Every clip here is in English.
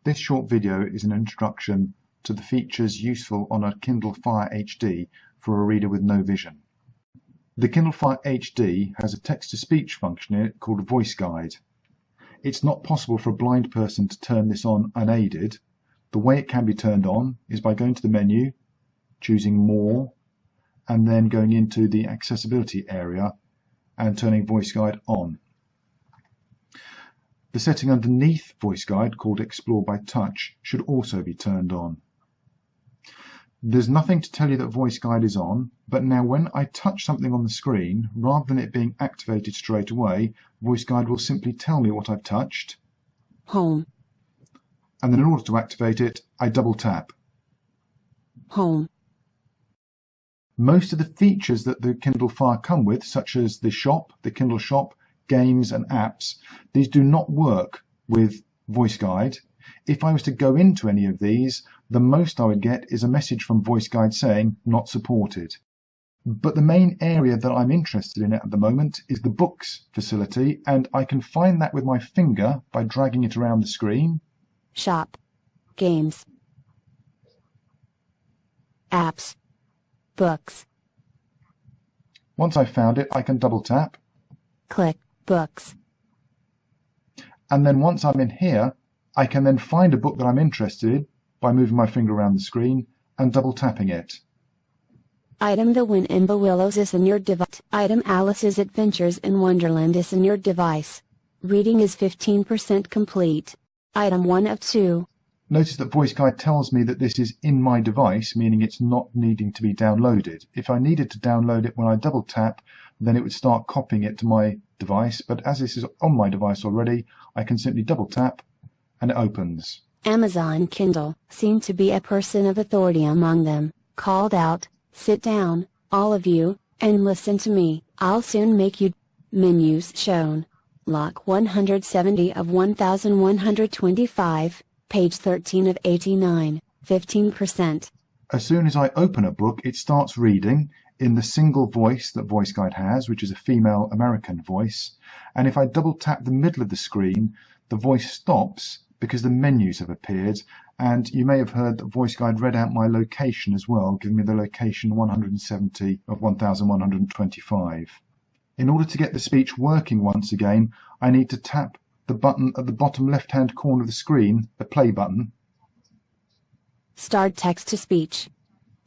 This short video is an introduction to the features useful on a Kindle Fire HD for a reader with no vision. The Kindle Fire HD has a text-to-speech function in it called Voice Guide. It's not possible for a blind person to turn this on unaided. The way it can be turned on is by going to the menu, choosing More, and then going into the accessibility area and turning Voice Guide on. The setting underneath Voice Guide, called Explore by Touch, should also be turned on. There's nothing to tell you that Voice Guide is on, but now when I touch something on the screen, rather than it being activated straight away, Voice Guide will simply tell me what I've touched. Home. And then in order to activate it, I double tap. Home. Most of the features that the Kindle Fire come with, such as the shop, the Kindle shop, games and apps, these do not work with Voice Guide. If I was to go into any of these, the most I would get is a message from Voice Guide saying not supported. But the main area that I'm interested in at the moment is the books facility, and I can find that with my finger by dragging it around the screen. Shop. Games. Apps. Books. Once I've found it, I can double tap. Click Books. And then once I'm in here, I can then find a book that I'm interested in by moving my finger around the screen and double tapping it. Item The Wind in Willows is in your device. Item Alice's Adventures in Wonderland is in your device. Reading is 15% complete. Item 1 of 2. Notice that Voice Guide tells me that this is in my device, meaning it's not needing to be downloaded. If I needed to download it when I double tap, then it would start copying it to my device, but as this is on my device already, I can simply double tap and it opens. Amazon Kindle seemed to be a person of authority among them, called out, "Sit down, all of you, and listen to me, I'll soon make you." Menus shown. Lock 170 of 1125. Page 13 of 89, 15%. As soon as I open a book, it starts reading in the single voice that Voice Guide has, which is a female American voice. And if I double tap the middle of the screen, the voice stops because the menus have appeared. And you may have heard that Voice Guide read out my location as well, giving me the location 170 of 1125. In order to get the speech working once again, I need to tap the button at the bottom left-hand corner of the screen, the play button. Start text-to-speech.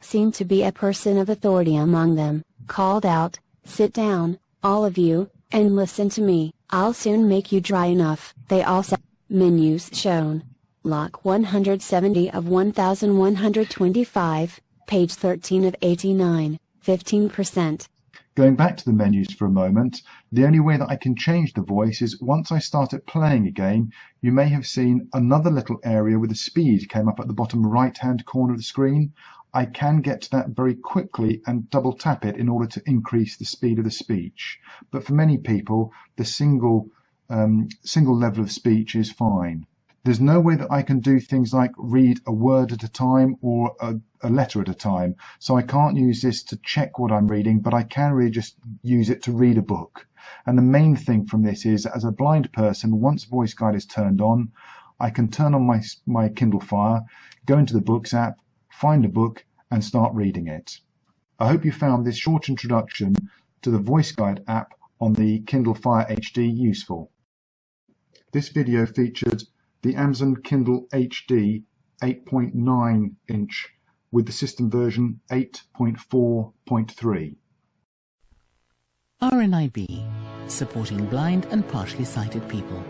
Seemed to be a person of authority among them, called out, "Sit down, all of you, and listen to me, I'll soon make you dry enough." They all said. Menus shown. Lock 170 of 1125, page 13 of 89, 15%. Going back to the menus for a moment, the only way that I can change the voice is once I start it playing again. You may have seen another little area with a speed came up at the bottom right-hand corner of the screen. I can get to that very quickly and double tap it in order to increase the speed of the speech. But for many people, the single level of speech is fine. There's no way that I can do things like read a word at a time or a letter at a time. So I can't use this to check what I'm reading, but I can really just use it to read a book. And the main thing from this is, as a blind person, once Voice Guide is turned on, I can turn on my Kindle Fire, go into the Books app, find a book, and start reading it. I hope you found this short introduction to the Voice Guide app on the Kindle Fire HD useful. This video featured the Amazon Kindle HD 8.9 inch with the system version 8.4.3. RNIB, supporting blind and partially sighted people.